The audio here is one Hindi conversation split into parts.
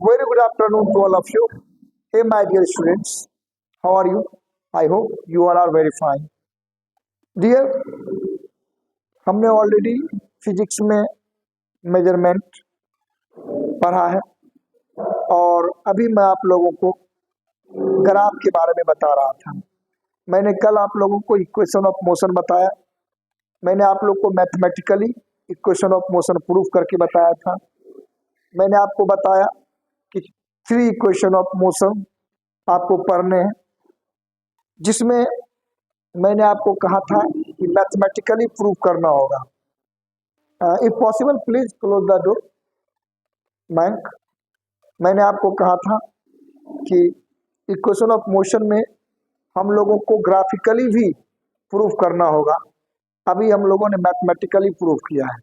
Very good afternoon to all of you. Hey, my dear students, how are you? I hope you all are very fine. Dear, हमने ऑलरेडी फिजिक्स में मेजरमेंट पढ़ा है और अभी मैं आप लोगों को ग्राफ के बारे में बता रहा था। मैंने कल आप लोगों को इक्वेशन ऑफ मोशन बताया। मैंने आप लोग को mathematically equation of motion proof करके बताया था। मैंने आपको बताया कि 3 इक्वेशन ऑफ मोशन आपको पढ़ने हैं, जिसमें मैंने आपको कहा था कि मैथमेटिकली प्रूफ करना होगा। If possible please close the door bank. मैंने आपको कहा था कि इक्वेशन ऑफ मोशन में हम लोगों को ग्राफिकली भी प्रूफ करना होगा। अभी हम लोगों ने मैथमेटिकली प्रूफ किया है।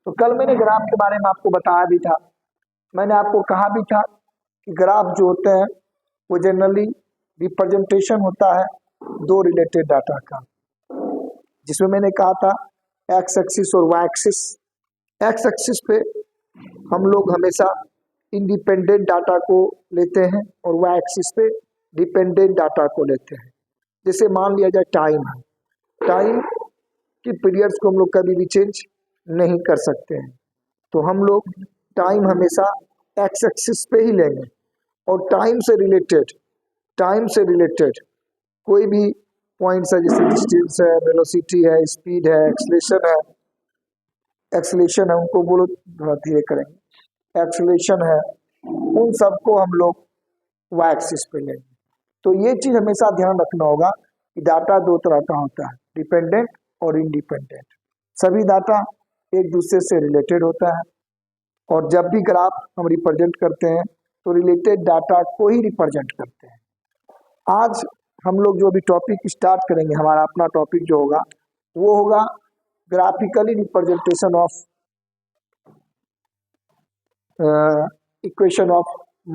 तो कल मैंने ग्राफ के बारे में आपको बताया भी था। मैंने आपको कहा भी था कि ग्राफ जो होते हैं वो जनरली रिप्रेजेंटेशन होता है 2 रिलेटेड डाटा का, जिसमें मैंने कहा था एक्स एक्सिस और वाई एक्सिस। एक्स एक्सिस पे हम लोग हमेशा इंडिपेंडेंट डाटा को लेते हैं और वाई एक्सिस पे डिपेंडेंट डाटा को लेते हैं। जैसे मान लिया जाए टाइम है, टाइम की पीरियड्स को हम लोग कभी भी चेंज नहीं कर सकते हैं, तो हम लोग टाइम हमेशा एक्स एक्सिस पे ही लेंगे। और टाइम से रिलेटेड कोई भी पॉइंट्स है, जैसे डिस्टेंस है, वेलोसिटी है, स्पीड है, एक्सेलेरेशन है, उनको बोलो थोड़ा धीरे करेंगे, एक्सेलेरेशन है, उन सबको हम लोग वाई एक्सिस पे लेंगे। तो ये चीज़ हमेशा ध्यान रखना होगा कि डाटा 2 तरह का होता है, डिपेंडेंट और इंडिपेंडेंट। सभी डाटा एक दूसरे से रिलेटेड होता है, और जब भी ग्राफ हम रिप्रेजेंट करते हैं तो रिलेटेड डाटा को ही रिप्रेजेंट करते हैं। आज हम लोग जो अभी टॉपिक स्टार्ट करेंगे, हमारा अपना टॉपिक जो होगा वो होगा graphically representation of equation of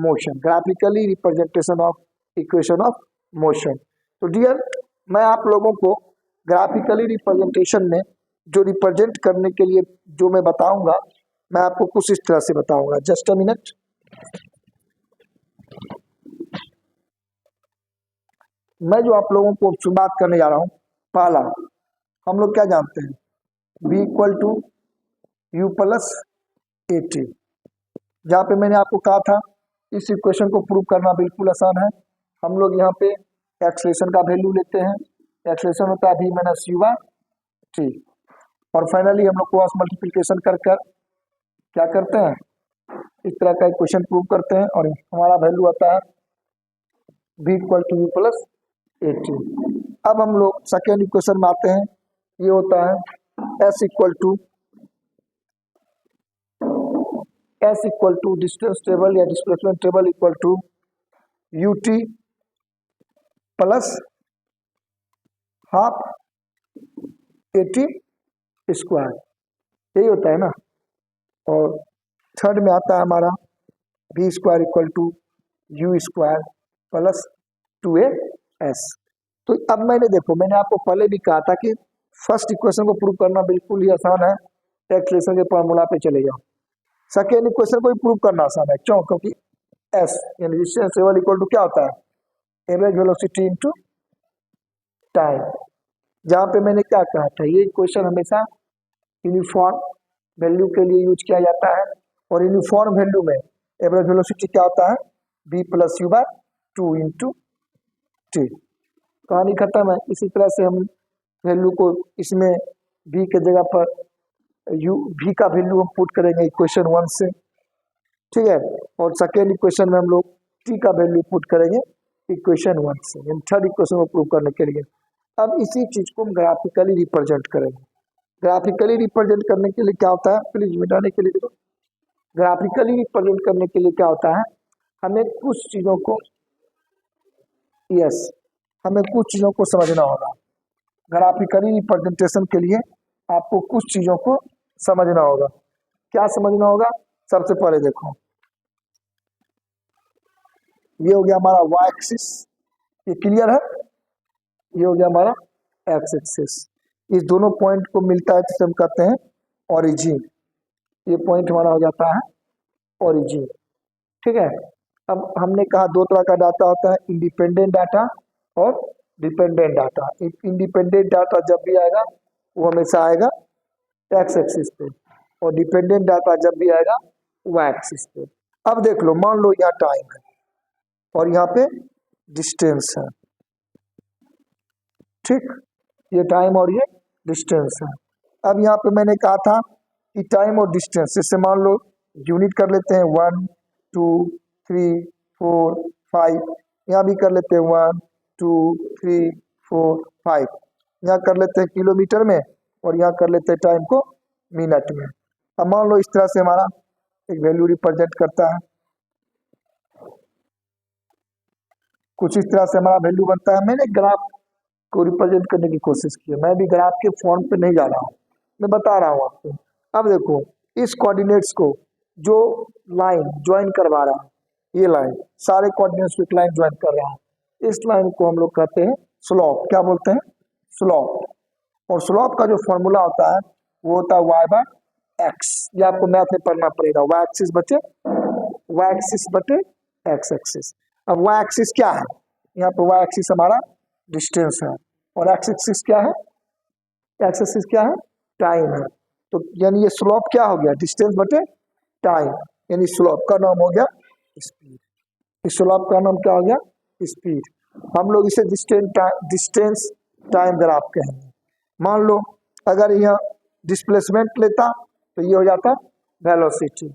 motion. Graphically representation of equation of motion. तो डियर, मैं आप लोगों को ग्राफिकली रिप्रेजेंटेशन में जो रिप्रेजेंट करने के लिए जो मैं बताऊंगा, मैं आपको कुछ इस तरह से बताऊंगा। Just a minute. मैं जो आप लोगों को शुरुआत करने जा रहा हूं, पहला हम लोग क्या जानते हैं, v equal to u plus a t. जहाँ पे मैंने आपको कहा था इस इक्वेशन को प्रूव करना बिल्कुल आसान है। हम लोग यहाँ पे एक्सेलरेशन का वैल्यू लेते हैं। एक्सेलरेशन होता है v minus u by t, और फाइनली हम लोग क्रॉस मल्टीप्लिकेशन कर क्या करते हैं, इस तरह का इक्वेशन प्रूव करते हैं, और हमारा वैल्यू आता है v equal to u plus a t. अब हम लोग सेकेंड इक्वेशन में आते हैं। ये होता है s equal to distance table या displacement table equal to u t plus half a t square. यही होता है ना। और थर्ड में आता है हमारा v square equal to u square plus 2as। तो अब मैंने आपको पहले भी कहा था कि फर्स्ट इक्वेशन को प्रूव करना बिल्कुल ही आसान है। एक्सेलरेशन के फॉर्मूला पे चले जाओ। सेकेंड इक्वेशन को भी प्रूव करना आसान है। क्यों? क्योंकि s यानी डिस्टेंस टेबल इक्वल टू क्या होता है, एवरेज वेलोसिटी इनटू टाइम। जहाँ पे मैंने क्या कहा था, ये इक्वेशन हमेशा यूनिफॉर्म वैल्यू के लिए यूज किया जाता है, और यूनिफॉर्म वैल्यू में एवरेज वेलोसिटी क्या होता है, v plus u by 2 into t. कहानी खत्म है। इसी तरह से हम वैल्यू को इसमें v के जगह पर v का वैल्यू हम पुट करेंगे इक्वेशन 1 से, ठीक है। और सेकेंड इक्वेशन में हम लोग t का वैल्यू पुट करेंगे इक्वेशन 1 से, यानी थर्ड इक्वेशन को प्रूव करने के लिए। अब इसी चीज को हम ग्राफिकली रिप्रेजेंट करेंगे। ग्राफिकली रिप्रेजेंट करने के लिए क्या होता है, प्लीज मिटाने के लिए देखो। ग्राफिकली रिप्रेजेंट करने के लिए क्या होता है, हमें कुछ चीजों को समझना होगा। ग्राफिकली रिप्रेजेंटेशन के लिए आपको कुछ चीजों को समझना होगा। क्या समझना होगा? सबसे पहले देखो, ये हो गया हमारा वाई एक्सिस, ये क्लियर है। ये हो गया हमारा एक्स एक्सिस। इस दोनों पॉइंट को मिलता है जिसे हम कहते हैं ओरिजिन। ये पॉइंट हमारा हो जाता है ओरिजिन, ठीक है। अब हमने कहा दो तरह का डाटा होता है, इंडिपेंडेंट डाटा और डिपेंडेंट डाटा। इंडिपेंडेंट डाटा जब भी आएगा वो हमेशा आएगा एक्स एक्सिस पे, और डिपेंडेंट डाटा जब भी आएगा वाई एक्सिस पे। अब देख लो, मान लो यहाँ टाइम है और यहाँ पे डिस्टेंस है, ठीक, ये टाइम और ये डिस्टेंस है। अब यहाँ पे मैंने कहा था कि टाइम और डिस्टेंस, जैसे मान लो यूनिट कर लेते हैं 1 2 3 4 5, यहाँ भी कर लेते हैं 1 2 3 4 5, यहाँ कर लेते हैं किलोमीटर में और यहाँ कर लेते हैं टाइम को मिनट में। अब मान लो इस तरह से हमारा एक वैल्यू रिप्रेजेंट करता है, कुछ इस तरह से हमारा वैल्यू बनता है। मैंने ग्राफ को रिप्रेजेंट करने की कोशिश की है, मैं भी ग्राफ के फॉर्म पे नहीं जा रहा हूँ, मैं बता रहा हूँ आपको। अब देखो, इस कोऑर्डिनेट्स को जो लाइन ज्वाइन करवा रहा है, ये लाइन सारे कोऑर्डिनेट्स को एक लाइन ज्वाइन कर रहा है, इस लाइन को हम लोग कहते हैं स्लोप। क्या बोलते हैं? स्लोप। और स्लोप का जो फॉर्मूला होता है वो होता है y बाय एक्स। ये आपको मैथ में पढ़ना पड़ेगा, y एक्सिस बटे x एक्सिस। अब y एक्सिस क्या है? यहाँ पे y एक्सिस हमारा डिस्टेंस है और x एक्सिस क्या है? x एक्सिस क्या है? टाइम है। तो यानी ये स्लोप क्या हो गया? डिस्टेंस बटे टाइम, यानी स्लोप का नाम हो गया स्पीड। इस स्लोप का नाम क्या हो गया? स्पीड। हम लोग इसे डिस्टेंस टाइम ग्राफ कहेंगे। मान लो अगर यहाँ डिस्प्लेसमेंट लेता तो ये हो जाता वेलोसिटी,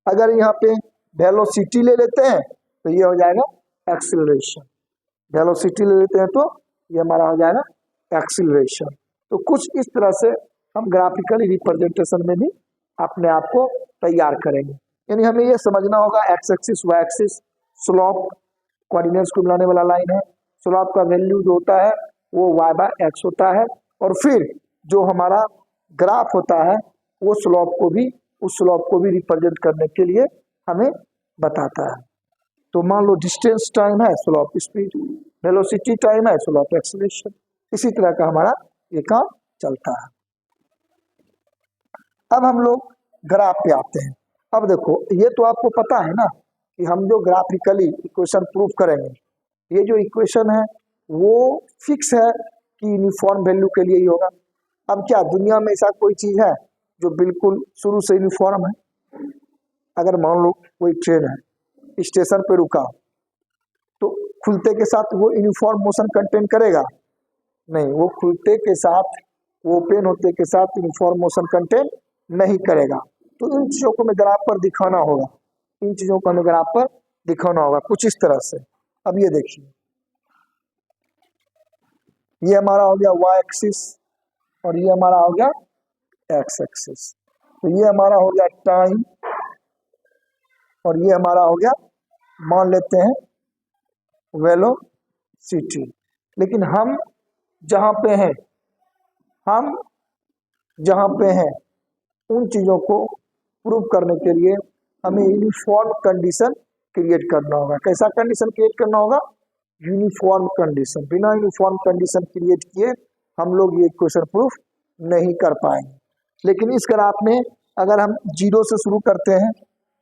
अगर यहाँ पे वेलोसिटी ले लेते हैं तो ये हो जाएगा एक्सीलरेशन, वेलोसिटी ले लेते हैं तो ये हमारा हो जाएगा एक्सीलरेशन। तो कुछ इस तरह से हम ग्राफिकली रिप्रेजेंटेशन में भी अपने आप को तैयार करेंगे। यानी हमें ये समझना होगा x axis y axis, slope coordinates को मिलाने वाला लाइन है, स्लोप का वैल्यू जो होता है वो y बाय एक्स होता है, और फिर जो हमारा ग्राफ होता है वो स्लोप को भी, उस स्लोप को भी रिप्रेजेंट करने के लिए हमें बताता है। तो मान लो डिस्टेंस टाइम है, स्लोप स्पीड, वेलोसिटी टाइम है, स्लोप एक्सीलरेशन, इसी तरह का हमारा ये काम चलता है। अब हम लोग ग्राफ पे आते हैं। अब देखो, ये तो आपको पता है ना कि हम जो ग्राफिकली इक्वेशन प्रूव करेंगे, ये जो इक्वेशन है वो फिक्स है कि यूनिफॉर्म वैल्यू के लिए ही होगा। अब क्या दुनिया में ऐसा कोई चीज है जो बिल्कुल शुरू से यूनिफॉर्म है? अगर मान लो कोई ट्रेन है, स्टेशन पे रुका, तो खुलते के साथ वो यूनिफॉर्म मोशन कंटेन करेगा? नहीं, वो खुलते के साथ, वो ओपन होते के साथ यूनिफॉर्म मोशन कंटेन नहीं करेगा। तो इन चीजों को हमें ग्राफ पर दिखाना होगा, इन चीजों को हमें ग्राफ पर दिखाना होगा कुछ इस तरह से। अब ये देखिए, ये हमारा हो गया y एक्सिस और ये हमारा हो गया x एक्सिस। तो ये हमारा हो गया टाइम और ये हमारा हो गया, मान लेते हैं, वेलोसिटी। लेकिन हम जहाँ पे हैं, हम जहाँ पे हैं उन चीज़ों को प्रूव करने के लिए हमें यूनिफॉर्म कंडीशन क्रिएट करना होगा। कैसा कंडीशन क्रिएट करना होगा? Uniform condition. बिना यूनिफॉर्म कंडीशन क्रिएट किए हम लोग ये इक्वेशन प्रूफ नहीं कर पाएंगे। लेकिन इस ग्राफ में अगर हम जीरो से शुरू करते हैं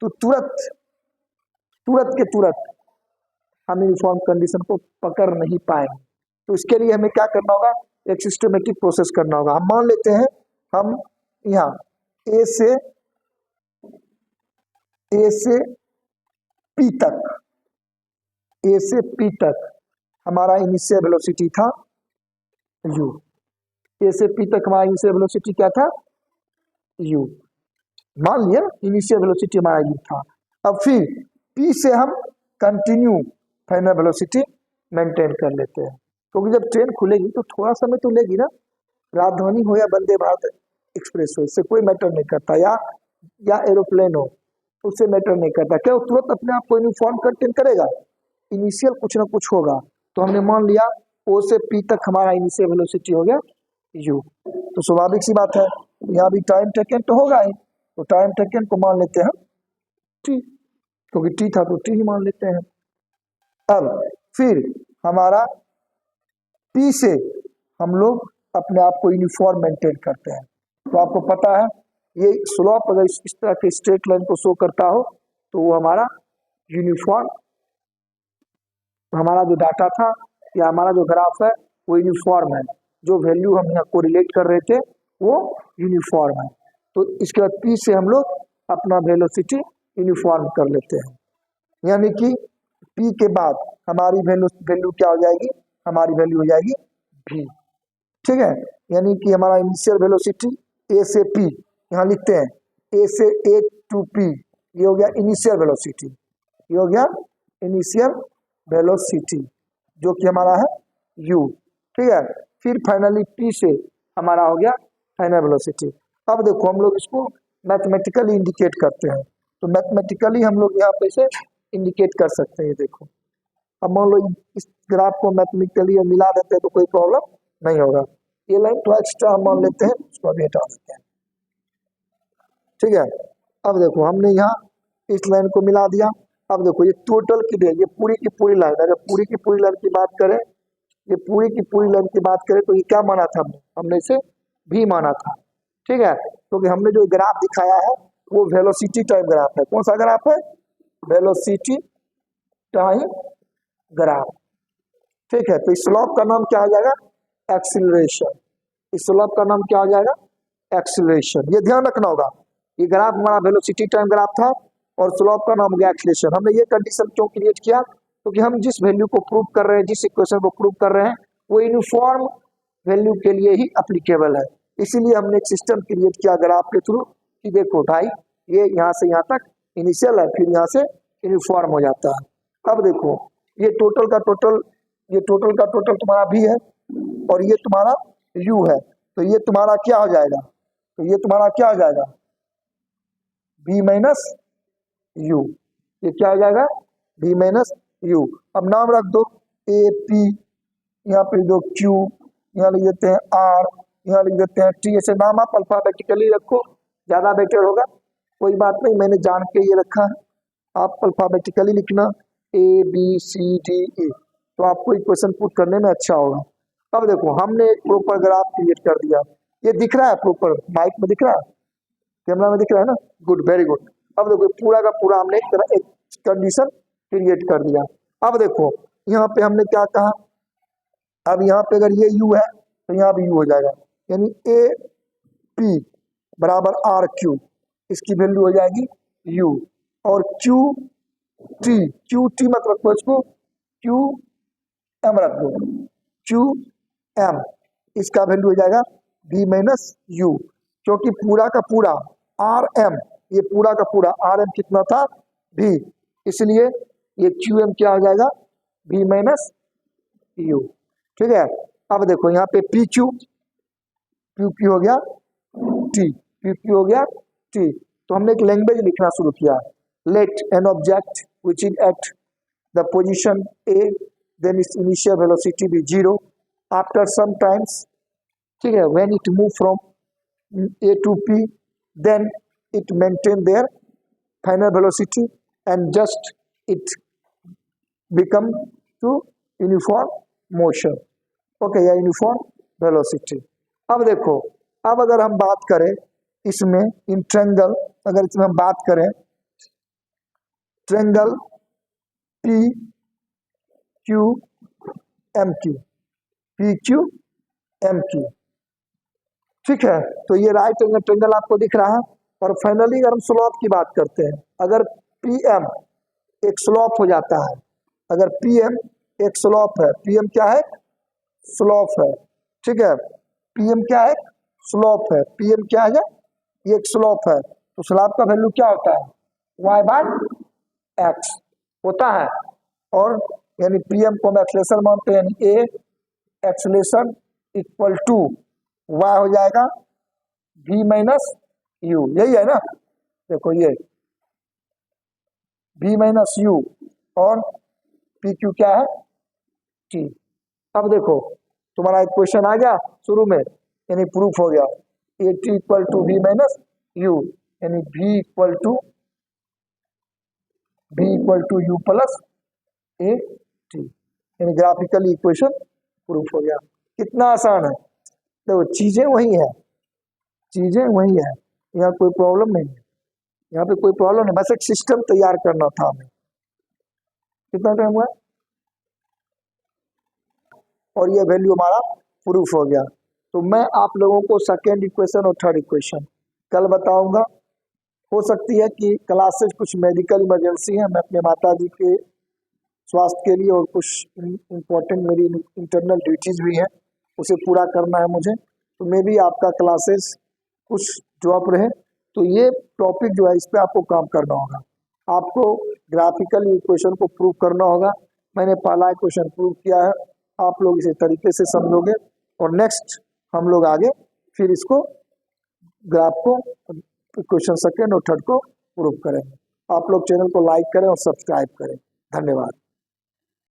तो तुरंत हम यूनिफॉर्म कंडीशन को पकड़ नहीं पाएंगे। तो इसके लिए हमें क्या करना होगा? एक सिस्टमेटिक प्रोसेस करना होगा। हम मान लेते हैं, हम यहाँ ए से पी तक हमारा इनिशियल वेलोसिटी था u। ए से पी तक हमारा इनिशियल वेलोसिटी क्या था? u। मान लिया इनिशियल वेलोसिटी हमारा u था। अब फिर p से हम कंटिन्यू फाइनल वेलोसिटी मेंटेन कर लेते हैं, क्योंकि जब ट्रेन खुलेगी तो थोड़ा समय तो लेगी ना। राजधानी हो या वंदे भारत एक्सप्रेस हो, इससे कोई मैटर नहीं करता, या एरोप्लेन हो, उससे मैटर नहीं करता। क्या वो तुरंत अपने आप को यूनिफॉर्म कंटेन करेगा? इनिशियल कुछ ना कुछ होगा। तो हमने मान लिया ओ से पी तक हमारा इनिशियल वेलोसिटी हो गया u। तो स्वाभाविक सी बात है, यहाँ भी टाइम टेकन तो होगा ही, तो टाइम टेकन को मान लेते हैं t, क्योंकि t था तो t ही मान लेते हैं। अब फिर हमारा p से हम लोग अपने आप को यूनिफॉर्म मेंटेन करते हैं। तो आपको पता है, ये स्लोप अगर इस तरह के स्ट्रेट लाइन को शो करता हो तो वो हमारा यूनिफॉर्म, हमारा जो डाटा था या हमारा जो ग्राफ है वो यूनिफॉर्म है, जो वैल्यू हम यहाँ को रिलेट कर रहे थे वो यूनिफॉर्म है। तो इसके बाद पी से हम लोग अपना वेलोसिटी यूनिफॉर्म कर लेते हैं, यानी कि पी के बाद हमारी वैल्यू क्या हो जाएगी, हमारी वैल्यू हो जाएगी भी। ठीक है, यानी कि हमारा इनिशियल वेलोसिटी ए से पी, यहाँ लिखते हैं ए से ए टू पी, ये हो गया इनिशियल वेलोसिटी, ये हो गया इनिशियल वेलोसिटी जो कि हमारा है u। ठीक है, फिर फाइनली p से हमारा हो गया फाइनल वेलोसिटी। अब देखो हम लोग इसको मैथमेटिकली इंडिकेट करते हैं, तो मैथमेटिकली हम लोग यहाँ पे से इंडिकेट कर सकते हैं। देखो अब मान लो इस ग्राफ को मैथमेटिकली मिला देते हैं तो कोई प्रॉब्लम नहीं होगा। ये लाइन तो एक्स्ट्रा हम मान लेते हैं, उसको अभी हटा देते हैं। ठीक है, अब देखो हमने यहाँ इस लाइन को मिला दिया। अब देखो ये टोटल की ये पूरी की पूरी लाइन, अगर पूरी की पूरी लाइन की बात करें, ये पूरी की पूरी लाइन की बात करें तो ये क्या माना था हमने इसे भी माना था। ठीक है, क्योंकि हमने जो ग्राफ दिखाया है वो वेलोसिटी टाइम ग्राफ है। कौन सा ग्राफ है, वेलोसिटी टाइम ग्राफ। ठीक है, तो इस स्लोप का नाम क्या हो जाएगा, एक्सीलरेशन। इस स्लोप का नाम क्या हो जाएगा, एक्सीलरेशन। ये ध्यान रखना होगा, ये ग्राफ हमारा वेलोसिटी टाइम ग्राफ था और स्लोप का नाम हो गया एक्सीलरेशन। हमने ये कंडीशन क्यों क्रिएट किया, क्योंकि हम जिस वैल्यू को प्रूव कर रहे हैं, जिस इक्वेशन को प्रूव कर रहे हैं वो यूनिफॉर्म वैल्यू के लिए ही एप्लीकेबल है। इसीलिए हमने एक सिस्टम क्रिएट किया ग्राफ के थ्रू कि देखो भाई ये यहाँ से यहाँ तक इनिशियल है, फिर यहाँ से यूनिफॉर्म हो जाता है। अब देखो ये टोटल का टोटल, ये टोटल का टोटल तुम्हारा भी है और ये तुम्हारा u है, तो ये तुम्हारा क्या हो जाएगा, तो ये तुम्हारा क्या हो जाएगा, b माइनस u। ये क्या हो जाएगा, b माइनस u। अब नाम रख दो a p, यहाँ पे लिख दो q, यहाँ लिख देते हैं r, यहाँ लिख देते हैं t। ऐसे नाम आप अल्फाबेटिकली रखो, ज्यादा बेटर होगा। कोई बात नहीं, मैंने जान के ये रखा है, आप अल्फाबेटिकली लिखना a b c d e, तो आपको इक्वेशन पुट करने में अच्छा होगा। अब देखो हमने एक प्रॉपर ग्राफ क्रिएट कर दिया, ये दिख रहा है प्रॉपर, माइक में दिख रहा है, कैमरा में दिख रहा है ना, गुड, वेरी गुड। अब देखो पूरा का पूरा हमने एक कंडीशन क्रिएट कर दिया। अब देखो यहाँ पे हमने क्या कहा, अब यहाँ पे अगर ये u है तो यहाँ भी u हो जाएगा, यानी ए पी बराबर आर क्यू, इसकी वैल्यू हो जाएगी u। और क्यू टी मत रखो इसको, क्यू एम रख दो, क्यू एम, इसका वैल्यू हो जाएगा v माइनस यू, क्योंकि पूरा का पूरा आर एम, ये पूरा का पूरा आर एम कितना था v, इसलिए ये क्यू एम क्या हो जाएगा, v माइनस यू। ठीक है, अब देखो यहाँ पे पी क्यू, क्यू क्यू हो गया टी, क्यू क्यू हो गया टी। तो हमने एक लैंग्वेज लिखना शुरू किया, let an object which is at the position a then its initial velocity be 0 after some times। ठीक है, when it move from a to p then it maintain their final velocity and just it become to uniform motion। Okay, या यूनिफॉर्म वेलोसिटी। अब देखो, अब अगर हम बात करें इसमें इन ट्रेंगल, अगर इसमें हम बात करें triangle P Q M Q, P Q M Q. ठीक है, तो ये राइट एंगल ट्रेंगल आपको दिख रहा है। और फाइनली अगर हम स्लोप की बात करते हैं, अगर पी एम एक स्लोप हो जाता है, अगर पी एम एक स्लोप है, पी एम क्या है, स्लोप है। ठीक है, पी एम क्या है, स्लोप है, पी एम क्या है, ये एक स्लोप है। तो स्लोप का वैल्यू क्या होता है, y बाय एक्स होता है। और यानी पी एम को हम एक्सेलरेशन मानते हैं, यानी ए एक्सेलरेशन इक्वल टू y हो जाएगा v माइनस यू, यही है ना। देखो ये v माइनस यू और पी क्यू क्या है, t। अब देखो तुम्हारा एक क्वेश्चन आ गया शुरू में, यानी प्रूफ हो गया, a t equal to v minus u, यानी v equal to u plus a t, यानी ग्राफिकली इक्वेशन प्रूफ हो गया। कितना आसान है, देखो चीजें वही है, चीजें वही है, यहाँ कोई प्रॉब्लम नहीं है, यहाँ पे कोई प्रॉब्लम नहीं, बस एक सिस्टम तैयार करना था हमें। कितना टाइम हुआ है? और ये वैल्यू हमारा प्रूफ हो गया। तो मैं आप लोगों को सेकेंड इक्वेशन और थर्ड इक्वेशन कल बताऊंगा। हो सकती है कि क्लासेज कुछ मेडिकल इमरजेंसी है, मैं अपने माता जी के स्वास्थ्य के लिए और कुछ इम्पोर्टेंट मेरी इंटरनल ड्यूटीज भी हैं, उसे पूरा करना है मुझे, तो मे भी आपका क्लासेस कुछ ड्रॉप रहे। तो ये टॉपिक जो है इस पे आपको काम करना होगा, आपको ग्राफिकल इक्वेशन को प्रूव करना होगा। मैंने पहला इक्वेशन प्रूव किया है, आप लोग इसे तरीके से समझोगे और नेक्स्ट हम लोग आगे फिर इसको ग्राफ को क्वेश्चन सेकेंड और थर्ड को प्रूव करेंगे। आप लोग चैनल को लाइक करें और सब्सक्राइब करें। धन्यवाद।